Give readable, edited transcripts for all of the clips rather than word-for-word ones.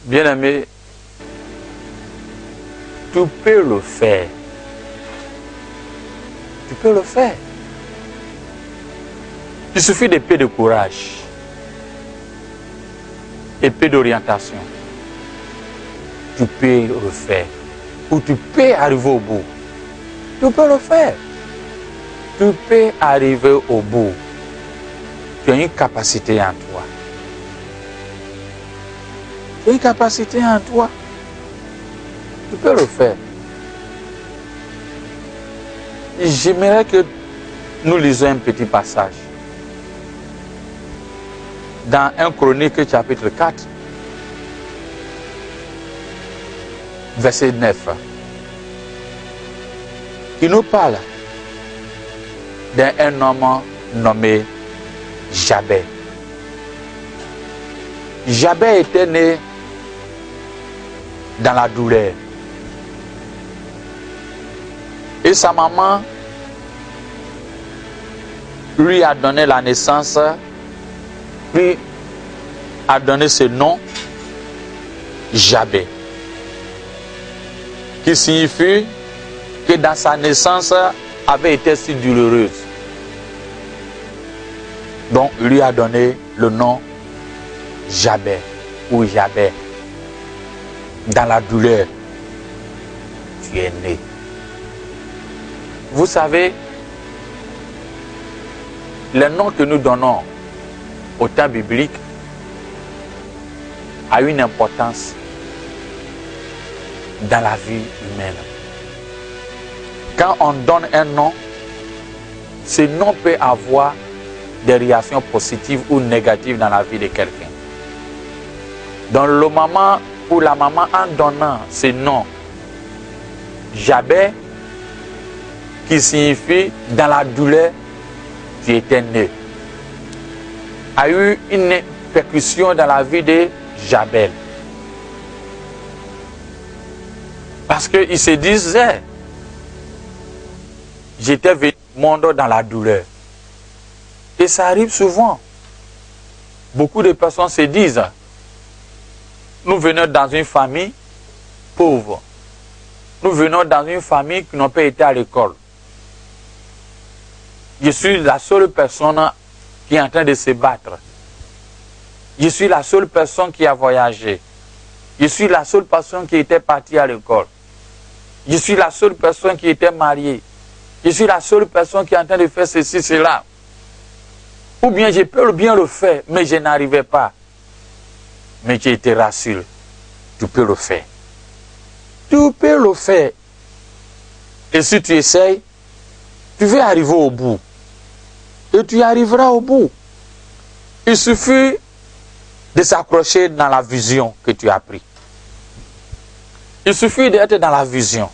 Bien-aimé, tu peux le faire. Tu peux le faire. Il suffit d'épée de courage, épée d'orientation. Tu peux le faire. Ou tu peux arriver au bout. Tu peux le faire. Tu peux arriver au bout. Tu as une capacité en toi. Tu as une capacité en toi. Tu peux le faire. J'aimerais que nous lisons un petit passage. Dans 1 Chronique chapitre 4, verset 9, qui nous parle d'un homme nommé Jabez. Jabez était né dans la douleur. Et sa maman lui a donné la naissance, lui a donné ce nom, Jabez, qui signifie que dans sa naissance avait été si douloureuse. Donc, il lui a donné le nom Jabez ou Jabez. Dans la douleur, tu es né. Vous savez, le nom que nous donnons au temps biblique a une importance dans la vie humaine. Quand on donne un nom, ce nom peut avoir des réactions positives ou négatives dans la vie de quelqu'un. Donc le maman ou la maman, en donnant ce nom Jabez, qui signifie dans la douleur, tu étais né, a eu une répercussion dans la vie de Jabez. Parce qu'il se disait, j'étais venu au monde dans la douleur. Et ça arrive souvent. Beaucoup de personnes se disent, nous venons dans une famille pauvre. Nous venons dans une famille qui n'a pas été à l'école. Je suis la seule personne qui est en train de se battre. Je suis la seule personne qui a voyagé. Je suis la seule personne qui était partie à l'école. Je suis la seule personne qui était mariée. Je suis la seule personne qui est en train de faire ceci, cela. Ou bien je peux bien le faire, mais je n'arrivais pas. Mais je te rassure, tu peux le faire. Tu peux le faire. Et si tu essayes, tu vas arriver au bout. Et tu y arriveras au bout. Il suffit de s'accrocher dans la vision que tu as prise. Il suffit d'être dans la vision.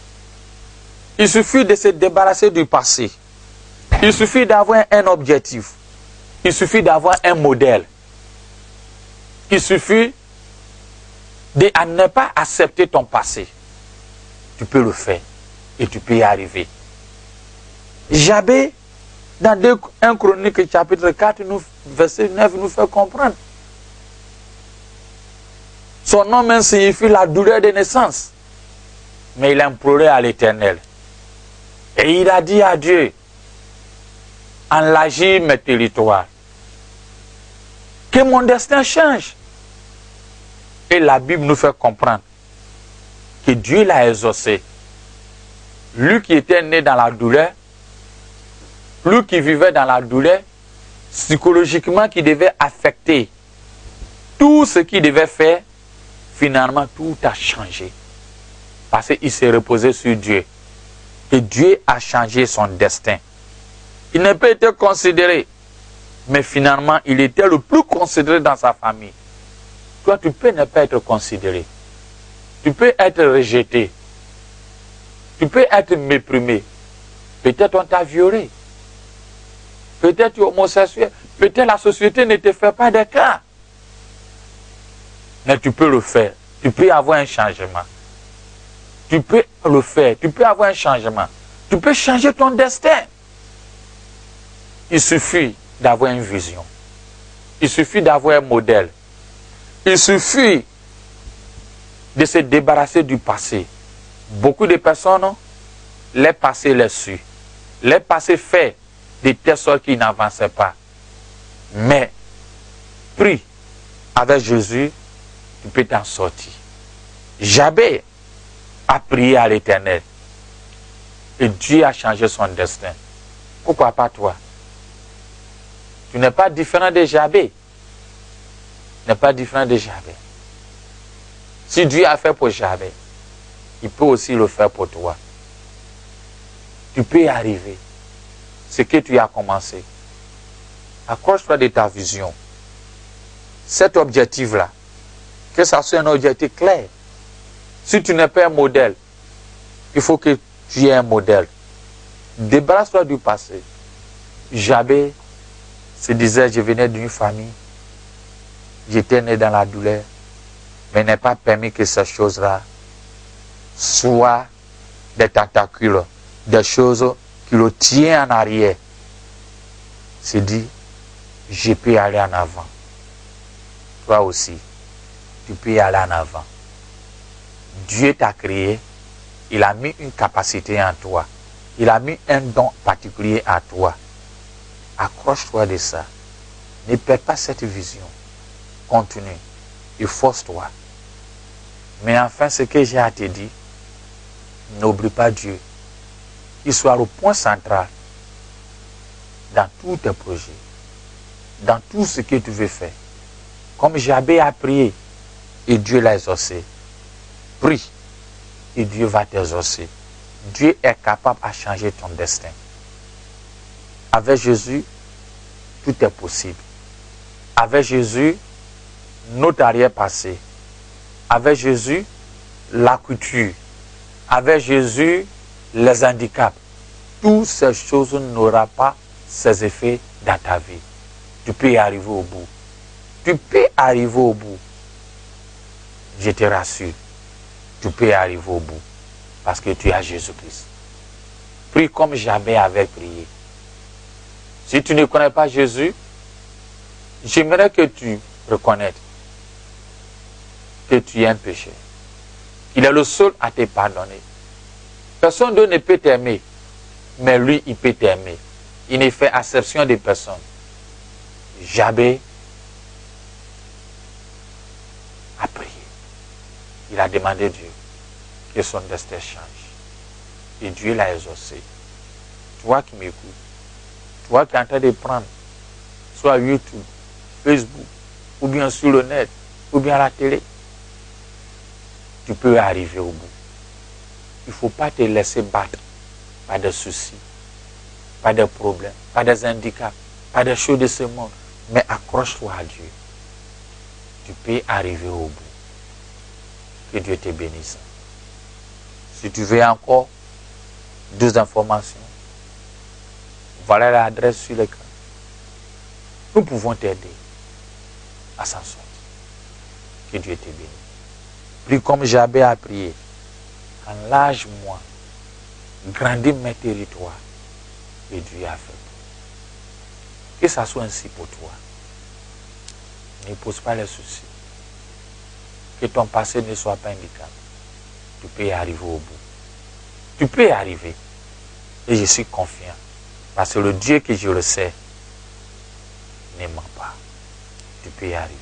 Il suffit de se débarrasser du passé. Il suffit d'avoir un objectif. Il suffit d'avoir un modèle. Il suffit de ne pas accepter ton passé. Tu peux le faire et tu peux y arriver. Jabez, dans 1 Chronique chapitre 4, verset 9, nous fait comprendre. Son nom même signifie la douleur de naissance. Mais il a imploré à l'Éternel. Et il a dit à Dieu, enlargis mes territoires. Que mon destin change. Et la Bible nous fait comprendre que Dieu l'a exaucé. Lui qui était né dans la douleur, lui qui vivait dans la douleur, psychologiquement qui devait affecter tout ce qu'il devait faire, finalement tout a changé. Parce qu'il s'est reposé sur Dieu. Et Dieu a changé son destin. Il n'a pas été considéré, mais finalement il était le plus considéré dans sa famille. Toi, tu peux ne pas être considéré. Tu peux être rejeté. Tu peux être méprimé. Peut-être on t'a violé. Peut-être tu es homosexuel. Peut-être la société ne te fait pas de cas. Mais tu peux le faire. Tu peux avoir un changement. Tu peux le faire. Tu peux avoir un changement. Tu peux changer ton destin. Il suffit d'avoir une vision. Il suffit d'avoir un modèle. Il suffit de se débarrasser du passé. Beaucoup de personnes, les passés les suivent. Les passés fait de telle sorte qu'ils n'avançaient pas. Mais, prie avec Jésus, tu peux t'en sortir. Jabez a prié à l'Éternel. Et Dieu a changé son destin. Pourquoi pas toi? Tu n'es pas différent de Jabez. Tu n'es pas différent de Jabez. Si Dieu a fait pour Jabez, il peut aussi le faire pour toi. Tu peux y arriver. Ce que tu as commencé. Accroche-toi de ta vision. Cet objectif-là, que ça soit un objectif clair. Si tu n'es pas un modèle, il faut que tu aies un modèle. Débarrasse-toi du passé. Jabez se disait, je venais d'une famille, j'étais né dans la douleur, mais il n'est pas permis que ces choses-là soient des tentacules, des choses qui le tiennent en arrière. C'est dit, je peux aller en avant. Toi aussi, tu peux aller en avant. Dieu t'a créé, il a mis une capacité en toi. Il a mis un don particulier à toi. Accroche-toi de ça. Ne perds pas cette vision. Continue et force-toi. Mais enfin, ce que j'ai à te dire, n'oublie pas Dieu. Il soit le point central dans tous tes projets, dans tout ce que tu veux faire. Comme Jabez a prié et Dieu l'a exaucé. Prie et Dieu va t'exaucer. Dieu est capable de changer ton destin. Avec Jésus, tout est possible. Avec Jésus, notre arrière-passé. Avec Jésus, la couture. Avec Jésus, les handicaps. Toutes ces choses n'auront pas ces effets dans ta vie. Tu peux y arriver au bout. Tu peux arriver au bout. Je te rassure. Tu peux y arriver au bout. Parce que tu as Jésus-Christ. Prie comme Jabez avait prié. Si tu ne connais pas Jésus, j'aimerais que tu reconnaisses que tu es un pécheur. Il est le seul à te pardonner. Personne d'autre ne peut t'aimer, mais lui, il peut t'aimer. Il ne fait acception de personne. Jabez a prié. Il a demandé à Dieu que son destin change. Et Dieu l'a exaucé. Toi qui m'écoutes, toi qui es en train de prendre, soit YouTube, Facebook, ou bien sur le net, ou bien à la télé, tu peux arriver au bout. Il ne faut pas te laisser battre par des soucis, par des problèmes, par des handicaps, par des choses de ce monde. Mais accroche-toi à Dieu. Tu peux arriver au bout. Que Dieu te bénisse. Si tu veux encore d'autres informations, voilà l'adresse sur l'écran. Nous pouvons t'aider à s'en sortir. Que Dieu te bénisse. Prie comme Jabez a prié. Enlarge-moi. Grandis mes territoires. Et Dieu a fait. Que ça soit ainsi pour toi. Ne pose pas les soucis. Que ton passé ne soit pas handicap. Tu peux y arriver au bout. Tu peux y arriver. Et je suis confiant. Parce que le Dieu que je le sais ne ment pas. Tu peux y arriver.